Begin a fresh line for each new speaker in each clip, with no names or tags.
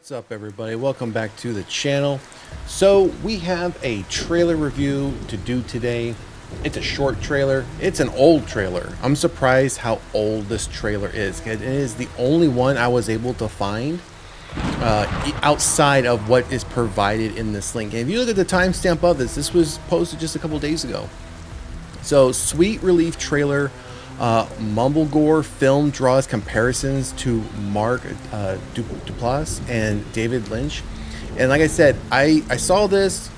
What's up, everybody? Welcome back to the channel. So we have a trailer review to do today. It's a short trailer. It's an old trailer. I'm surprised how old this trailer is. It is the only one I was able to find outside of what is provided in this link. And if you look at the timestamp of this was posted just a couple days ago. So Sweet Relief trailer. Mumblegore film draws comparisons to Mark Duplass and David Lynch. And like I said, I saw this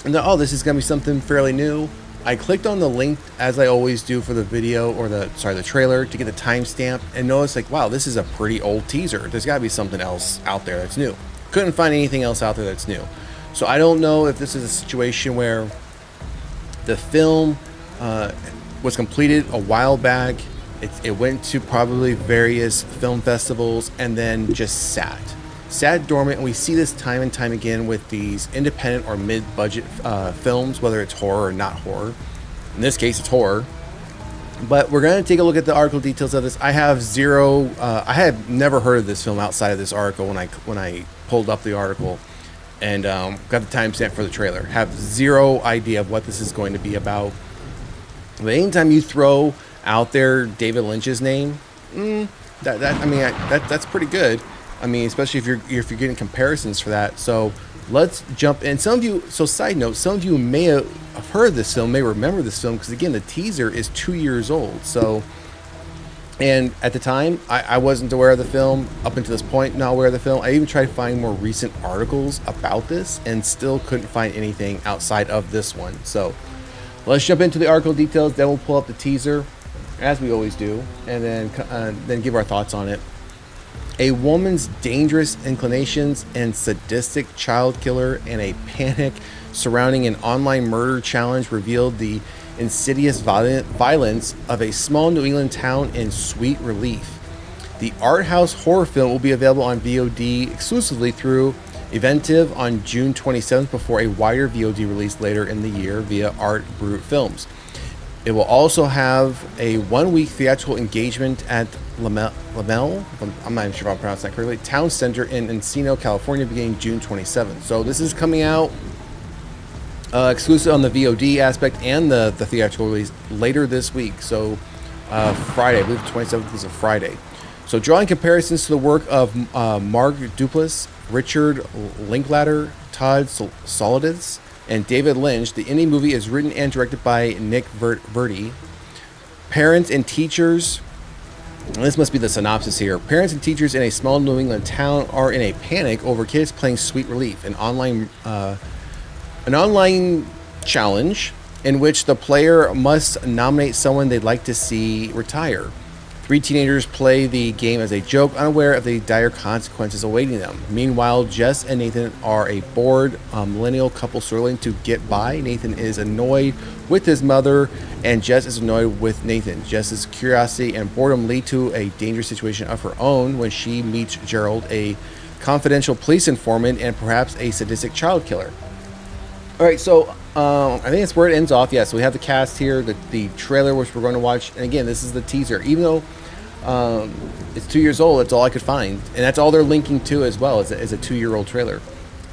and thought, oh, this is going to be something fairly new. I clicked on the link as I always do for the video or the trailer to get the timestamp and noticed like, wow, this is a pretty old teaser. There's got to be something else out there that's new. Couldn't find anything else out there that's new. So I don't know if this is a situation where the film was completed a while back. It went to probably various film festivals and then just sat dormant. And we see this time and time again with these independent or mid-budget films, whether it's horror or not horror. In this case, it's horror. But we're going to take a look at the article details of this. I have zero. I have never heard of this film outside of this article when I pulled up the article and got the timestamp for the trailer. Have zero idea of what this is going to be about. But anytime you throw out there David Lynch's name, that's pretty good. I mean, especially if you're getting comparisons for that. So let's jump in. Some of you, so side note, some of you may have heard of this film, may remember this film, because again, the teaser is 2 years old. So, and at the time, I wasn't aware of the film. Up until this point, not aware of the film. I even tried to find more recent articles about this and still couldn't find anything outside of this one. So let's jump into the article details, then we'll pull up the teaser, as we always do, and then give our thoughts on it. A woman's dangerous inclinations and sadistic child killer and a panic surrounding an online murder challenge revealed the insidious violence of a small New England town in Sweet Relief. The Arthouse horror film will be available on VOD exclusively through Eventive on June 27th before a wider VOD release later in the year via Art Brut Films. It will also have a 1-week theatrical engagement at Lamel, I'm not even sure if I'm pronouncing that correctly, Town Center in Encino, California, beginning June 27th. So this is coming out exclusive on the VOD aspect and the theatrical release later this week. So Friday, I believe the 27th is a Friday. So drawing comparisons to the work of Mark Duplass, Richard Linklater, Todd Solondz, and David Lynch, the indie movie is written and directed by Nick Verdi. Parents and teachers, and this must be the synopsis here. Parents and teachers in a small New England town are in a panic over kids playing Sweet Relief, an online challenge in which the player must nominate someone they'd like to see retire. 3 teenagers play the game as a joke, unaware of the dire consequences awaiting them. Meanwhile, Jess and Nathan are a bored millennial couple struggling to get by. Nathan is annoyed with his mother, and Jess is annoyed with Nathan. Jess's curiosity and boredom lead to a dangerous situation of her own when she meets Gerald, a confidential police informant and perhaps a sadistic child killer. All right, so I think that's where it ends off. Yeah, so we have the cast here, the trailer, which we're going to watch. And again, this is the teaser. Even though it's 2 years old, that's all I could find. And that's all they're linking to as well, is a 2-year-old trailer.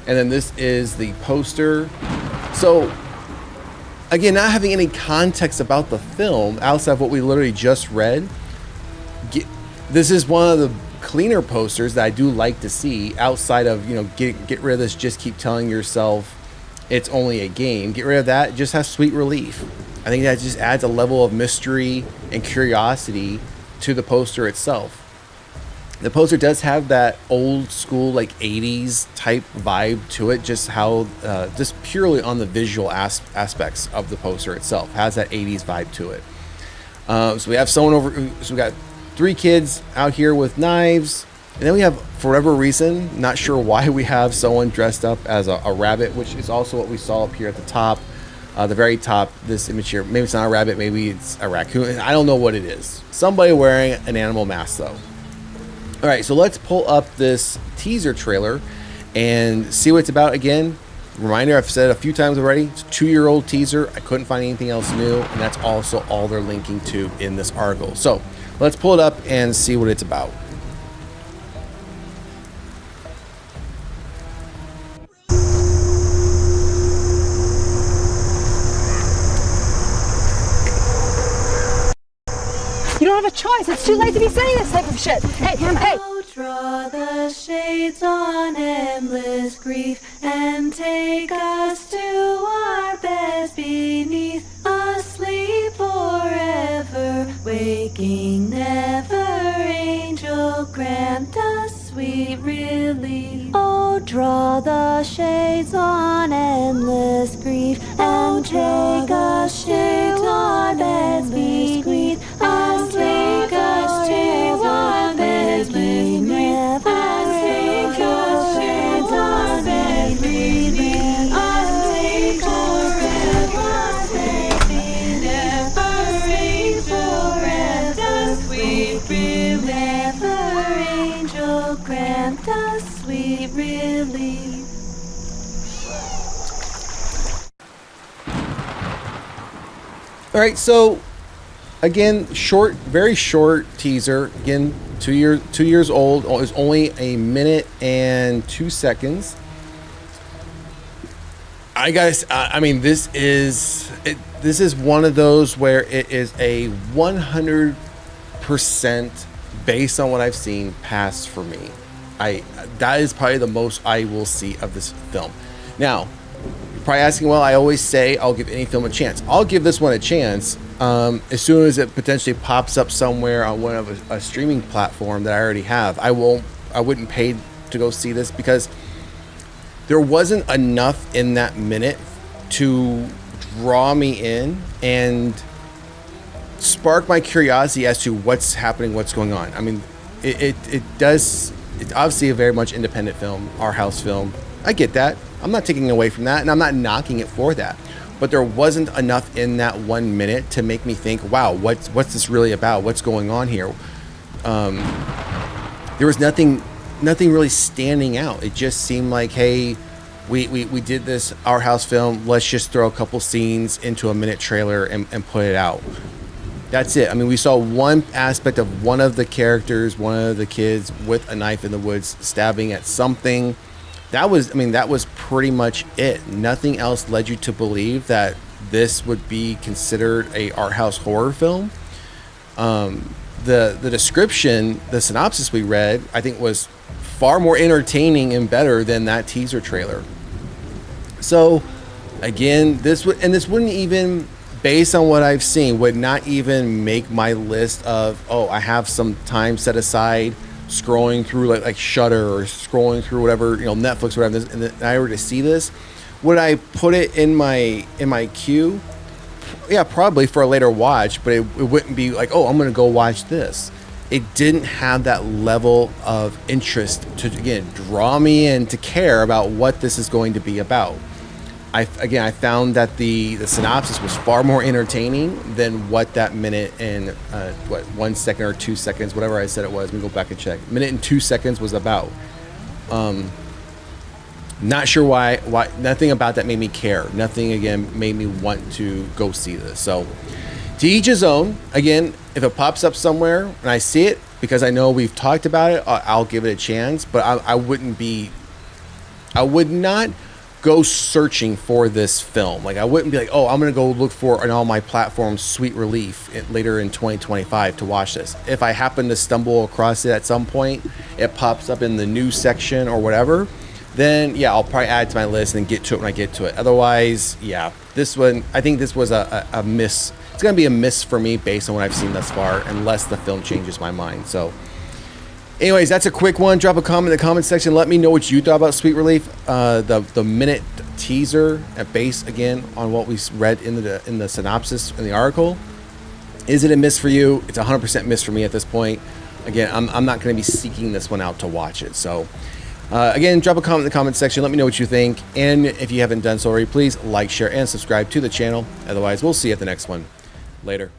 And then this is the poster. So, again, not having any context about the film outside of what we literally just read, this is one of the cleaner posters that I do like to see outside of, get rid of this, just keep telling yourself it's only a game. Get rid of that. Just have Sweet Relief. I think that just adds a level of mystery and curiosity to the poster itself. The poster does have that old school, like 80s type vibe to it. Just how, just purely on the visual aspects of the poster itself, has that 80s vibe to it. So we have someone over. So we got 3 kids out here with knives. And then we have, for whatever reason, not sure why, we have someone dressed up as a rabbit, which is also what we saw up here at the top, the very top, this image here. Maybe it's not a rabbit, maybe it's a raccoon. I don't know what it is. Somebody wearing an animal mask, though. All right, so let's pull up this teaser trailer and see what it's about. Again, reminder, I've said it a few times already, it's a 2-year-old teaser. I couldn't find anything else new, and that's also all they're linking to in this article. So let's pull it up and see what it's about.
choice. It's too late to be saying this type of shit. Hey, hey.
Draw the shades on endless grief and take us to our beds beneath, asleep forever, waking never. Angel, grant us sweet relief. Oh, draw the shades on endless grief and take us to our beds beneath, and take us to our beds beneath, and take us to our beds beneath, and take forever, never reign forever, sweet relief. Never, angel, grant us sweet relief.
All right, so again, very short teaser. Again, 2 years old. It was only 1 minute and 2 seconds. I mean, this is one of those where it is a 100% based on what I've seen pass for me. That is probably the most I will see of this film. Now, you're probably asking, well, I always say I'll give any film a chance. I'll give this one a chance as soon as it potentially pops up somewhere on one of a streaming platform that I already have. I wouldn't pay to go see this because there wasn't enough in that minute to draw me in and spark my curiosity as to what's happening, what's going on. I mean, it's obviously a very much independent film, Arthouse film. I get that. I'm not taking away from that, and I'm not knocking it for that. But there wasn't enough in that 1 minute to make me think, wow, what's this really about? What's going on here? There was nothing really standing out. It just seemed like, hey, we did this Arthouse film. Let's just throw a couple scenes into a minute trailer and put it out. That's it. I mean, we saw one aspect of one of the characters, one of the kids with a knife in the woods stabbing at something. That was pretty much it. Nothing else led you to believe that this would be considered a Arthouse horror film. The description, the synopsis we read, I think was far more entertaining and better than that teaser trailer. So again, this wouldn't even, based on what I've seen, would not even make my list of, I have some time set aside scrolling through like Shudder or scrolling through whatever, Netflix or whatever, and I were to see this. Would I put it in my queue? Yeah, probably for a later watch, but it wouldn't be like, I'm going to go watch this. It didn't have that level of interest to, again, draw me in to care about what this is going to be about. I found that the synopsis was far more entertaining than what that minute and 1 second or 2 seconds, whatever I said it was. Let me go back and check. Minute and 2 seconds was about. Not sure why. Nothing about that made me care. Nothing, again, made me want to go see this. So, to each his own. Again, if it pops up somewhere and I see it, because I know we've talked about it, I'll give it a chance. But I would not go searching for this film. Like, I wouldn't be like, I'm going to go look for on all my platforms Sweet Relief later in 2025 to watch this. If I happen to stumble across it at some point, it pops up in the news section or whatever, then yeah, I'll probably add it to my list and get to it when I get to it. Otherwise, yeah, this one, I think this was a miss. It's going to be a miss for me based on what I've seen thus far, unless the film changes my mind. So anyways, that's a quick one. Drop a comment in the comment section. Let me know what you thought about Sweet Relief. The minute teaser based again on what we read in the synopsis in the article. Is it a miss for you? It's 100% miss for me at this point. Again, I'm not going to be seeking this one out to watch it. So again, drop a comment in the comment section. Let me know what you think. And if you haven't done so already, please like, share, and subscribe to the channel. Otherwise, we'll see you at the next one. Later.